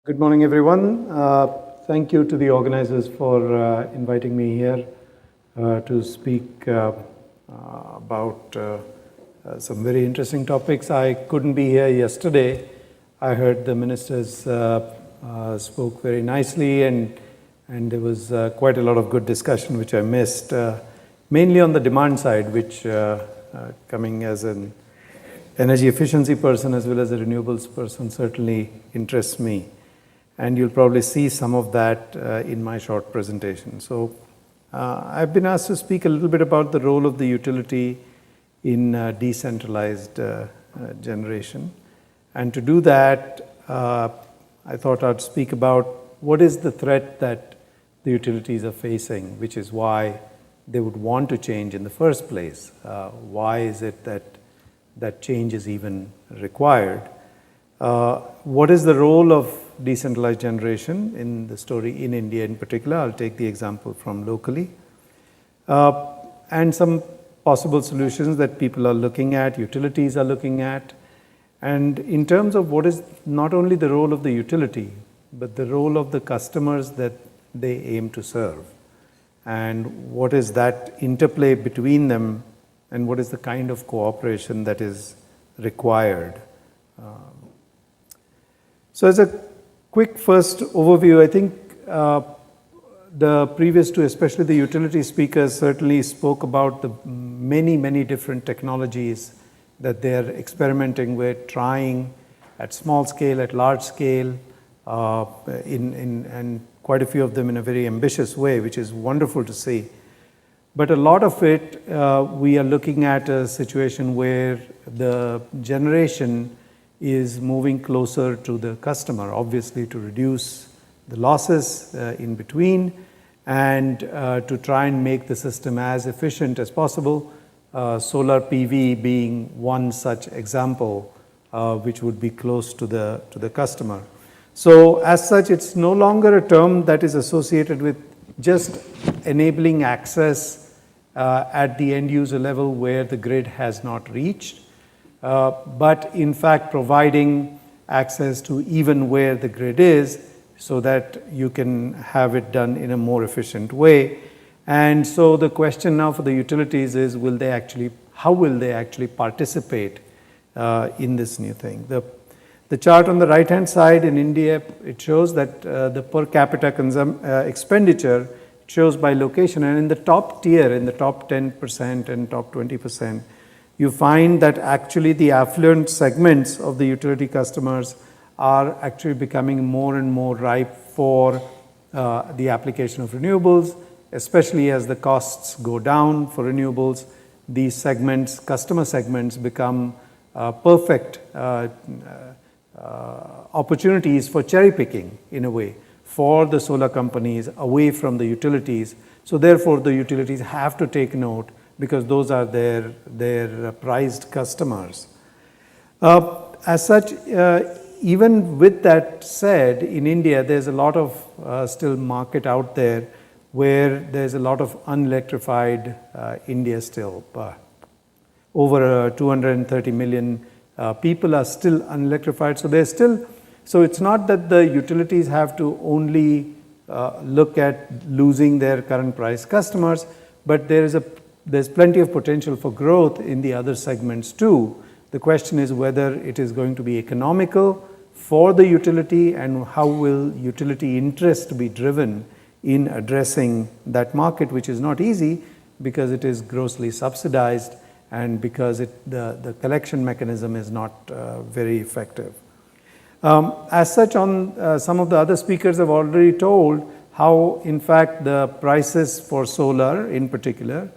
Good morning, everyone. Thank you to the organizers for inviting me here to speak about some very interesting topics. I couldn't be here yesterday. I heard the ministers spoke very nicely, and there was quite a lot of good discussion, which I missed, mainly on the demand side, which coming as an energy efficiency person as well as a renewables person certainly interests me. And you'll probably see some of that in my short presentation. So I've been asked to speak a little bit about the role of the utility in decentralized generation. And to do that, I thought I'd speak about what is the threat that the utilities are facing, which is why they would want to change in the first place. Why is it that change is even required? What is the role of decentralized generation in the story in India in particular? I'll take the example from locally. And some possible solutions that people are looking at, utilities are looking at. And in terms of what is not only the role of the utility, but the role of the customers that they aim to serve. And what is that interplay between them, and what is the kind of cooperation that is required. So as a quick first overview, I think the previous two, especially the utility speakers, certainly spoke about the many different technologies that they're experimenting with, trying at small scale, at large scale, and quite a few of them in a very ambitious way, which is wonderful to see. But a lot of it, we are looking at a situation where the generation is moving closer to the customer, obviously to reduce the losses in between and to try and make the system as efficient as possible. Solar PV being one such example, which would be close to the customer. So as such, it's no longer a term that is associated with just enabling access at the end user level where the grid has not reached. But in fact providing access to even where the grid is so that you can have it done in a more efficient way. And so the question now for the utilities is, how will they actually participate in this new thing? The chart on the right hand side in India, it shows that the per capita expenditure shows by location, and in the top tier, in the top 10% and top 20%, you find that actually the affluent segments of the utility customers are actually becoming more and more ripe for the application of renewables, especially as the costs go down for renewables. These segments, customer segments, become perfect opportunities for cherry picking in a way for the solar companies away from the utilities. So therefore the utilities have to take note, because those are their prized customers. As such, even with that said, in India, there's a lot of still market out there where there's a lot of unelectrified India still. Over 230 million people are still unelectrified. So it's not that the utilities have to only look at losing their current price customers, but there's plenty of potential for growth in the other segments too. The question is whether it is going to be economical for the utility, and how will utility interest be driven in addressing that market, which is not easy because it is grossly subsidized and because the collection mechanism is not very effective. As such, some of the other speakers have already told how in fact the prices for solar in particular,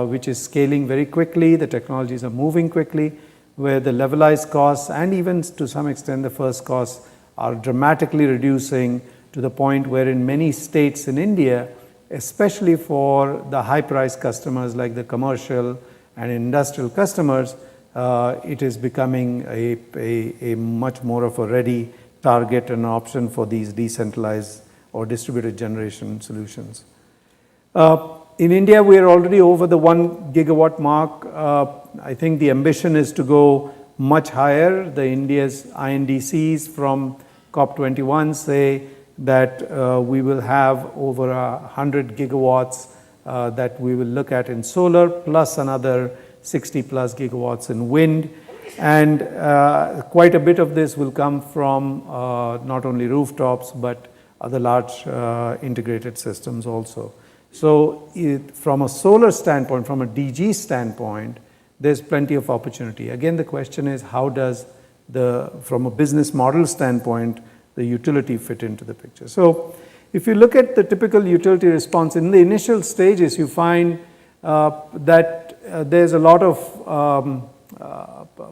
which is scaling very quickly, the technologies are moving quickly, where the levelized costs and even to some extent the first costs are dramatically reducing to the point where in many states in India, especially for the high price customers like the commercial and industrial customers, it is becoming a much more of a ready target and option for these decentralized or distributed generation solutions. In India, we are already over the 1 gigawatt mark. I think the ambition is to go much higher. The India's INDCs from COP21 say that we will have over 100 gigawatts that we will look at in solar, plus another 60 plus gigawatts in wind. And quite a bit of this will come from not only rooftops, but other large integrated systems also. So from a solar standpoint, from a DG standpoint, there's plenty of opportunity. Again, the question is, how does from a business model standpoint, the utility fit into the picture? So if you look at the typical utility response, in the initial stages, you find that there's a lot of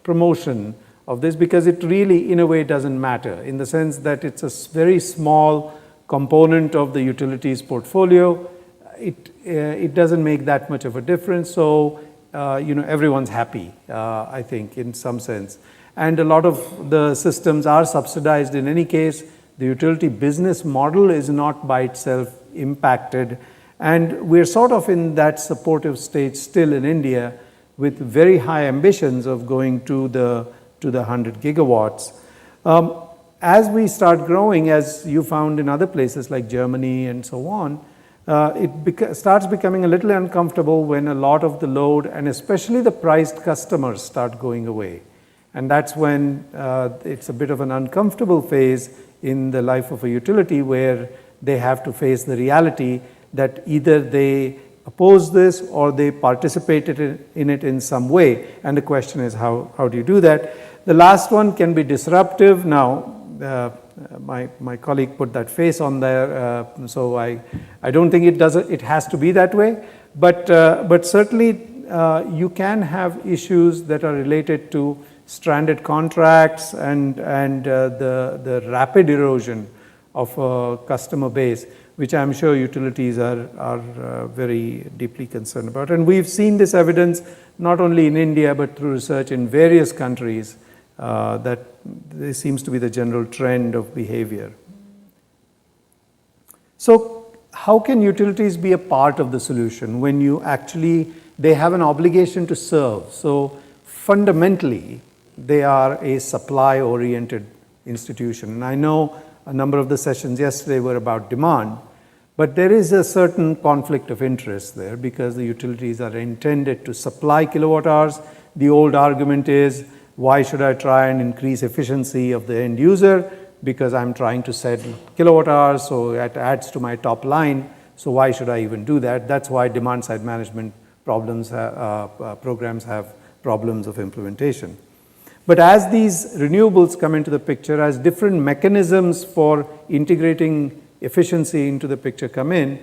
promotion of this, because it really, in a way, doesn't matter, in the sense that it's a very small component of the utilities portfolio. It doesn't make that much of a difference. So, everyone's happy, I think, in some sense. And a lot of the systems are subsidized in any case. The utility business model is not by itself impacted. And we're sort of in that supportive stage still in India, with very high ambitions of going to the 100 gigawatts. As we start growing, as you found in other places like Germany and so on, it starts becoming a little uncomfortable when a lot of the load, and especially the priced customers, start going away. And that's when it's a bit of an uncomfortable phase in the life of a utility, where they have to face the reality that either they oppose this or they participated in it in some way. And the question is, how do you do that? The last one can be disruptive. Now, my colleague put that face on there, so I don't think it has to be that way. But certainly you can have issues that are related to stranded contracts and the rapid erosion of a customer base, which I'm sure utilities are very deeply concerned about. And we've seen this evidence not only in India, but through research in various countries, that this seems to be the general trend of behavior. So how can utilities be a part of the solution when they have an obligation to serve? So fundamentally, they are a supply-oriented institution. And I know a number of the sessions yesterday were about demand, but there is a certain conflict of interest there, because the utilities are intended to supply kilowatt hours. The old argument is, why should I try and increase efficiency of the end user? Because I'm trying to sell kilowatt hours, so it adds to my top line. So why should I even do that? That's why demand-side management programs have problems of implementation. But as these renewables come into the picture, as different mechanisms for integrating efficiency into the picture come in,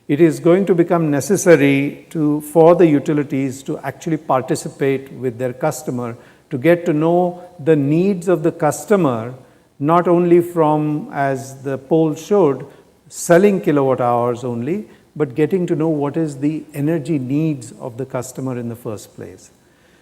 it is going to become necessary for the utilities to actually participate with their customer, to get to know the needs of the customer, not only from, as the poll showed, selling kilowatt hours only, but getting to know what is the energy needs of the customer in the first place.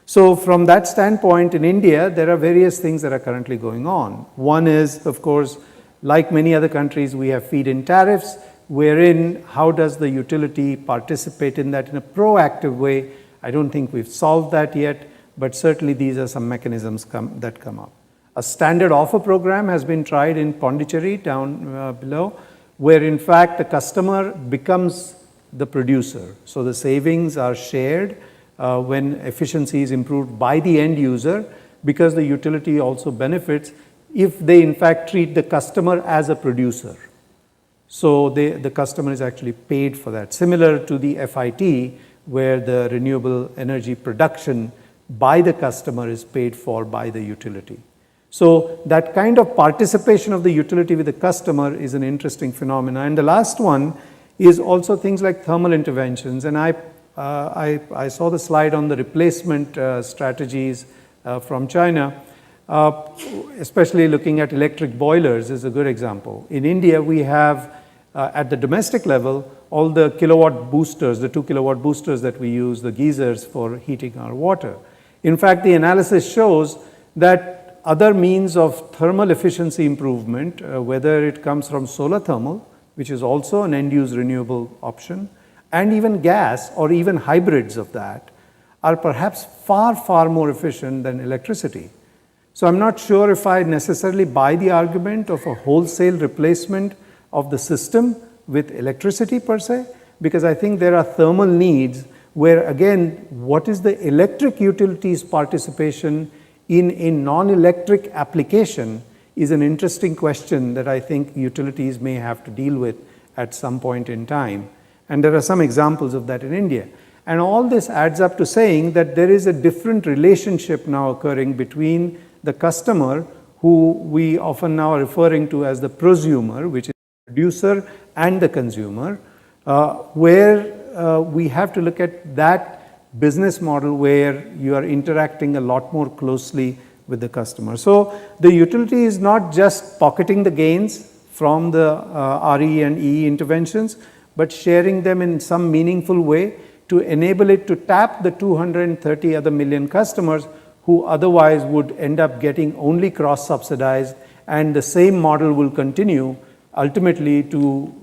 So from that standpoint, in India, there are various things that are currently going on. One is, of course, like many other countries, we have feed-in tariffs, wherein how does the utility participate in that in a proactive way? I don't think we've solved that yet, but certainly these are some mechanisms that come up. A standard offer program has been tried in Pondicherry, down below, where in fact the customer becomes the producer. So the savings are shared when efficiency is improved by the end user, because the utility also benefits if they in fact treat the customer as a producer. So the customer is actually paid for that, similar to the FIT, where the renewable energy production by the customer is paid for by the utility. So that kind of participation of the utility with the customer is an interesting phenomenon. And the last one is also things like thermal interventions. And I saw the slide on the replacement strategies from China, especially looking at electric boilers is a good example. In India, we have, at the domestic level, all the kilowatt boosters, the 2 kilowatt boosters that we use, the geysers for heating our water. In fact, the analysis shows that other means of thermal efficiency improvement, whether it comes from solar thermal, which is also an end-use renewable option, and even gas or even hybrids of that, are perhaps far, far more efficient than electricity. So I'm not sure if I necessarily buy the argument of a wholesale replacement of the system with electricity per se, because I think there are thermal needs where, again, what is the electric utilities participation in a non-electric application is an interesting question that I think utilities may have to deal with at some point in time. And there are some examples of that in India. And all this adds up to saying that there is a different relationship now occurring between the customer, who we often now are referring to as the prosumer, which is the producer, and the consumer, where we have to look at that business model where you are interacting a lot more closely with the customer. So the utility is not just pocketing the gains from the RE and EE interventions, but sharing them in some meaningful way to enable it to tap the 230 other million customers who otherwise would end up getting only cross-subsidized, and the same model will continue ultimately to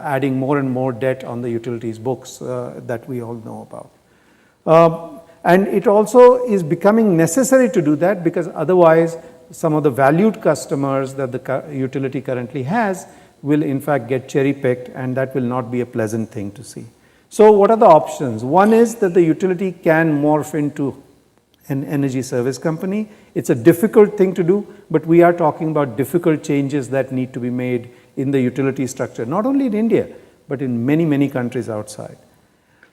adding more and more debt on the utilities books that we all know about. And it also is becoming necessary to do that, because otherwise some of the valued customers that the utility currently has will in fact get cherry-picked, and that will not be a pleasant thing to see. So what are the options? One is that the utility can morph into an energy service company. It's a difficult thing to do, but we are talking about difficult changes that need to be made in the utility structure, not only in India, but in many, many countries outside.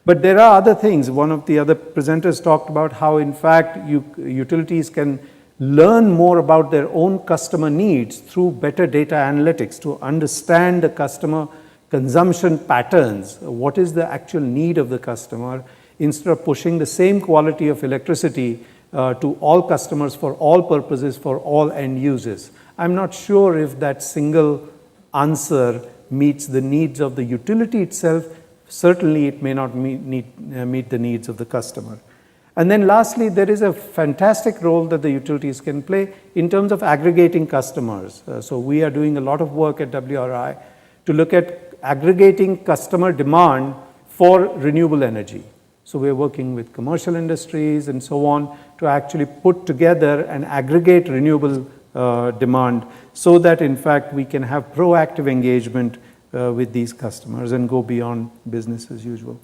But there are other things. One of the other presenters talked about how, in fact, utilities can learn more about their own customer needs through better data analytics to understand the customer consumption patterns. What is the actual need of the customer, instead of pushing the same quality of electricity to all customers for all purposes, for all end users. I'm not sure if that single answer meets the needs of the utility itself. Certainly, it may not meet the needs of the customer. And then lastly, there is a fantastic role that the utilities can play in terms of aggregating customers. So we are doing a lot of work at WRI to look at aggregating customer demand for renewable energy. So we're working with commercial industries and so on to actually put together and aggregate renewable demand, so that in fact we can have proactive engagement with these customers and go beyond business as usual.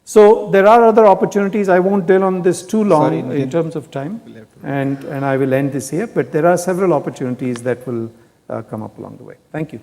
So there are other opportunities. I won't dwell on this too long in terms of time, and I will end this here, but there are several opportunities that will come up along the way. Thank you.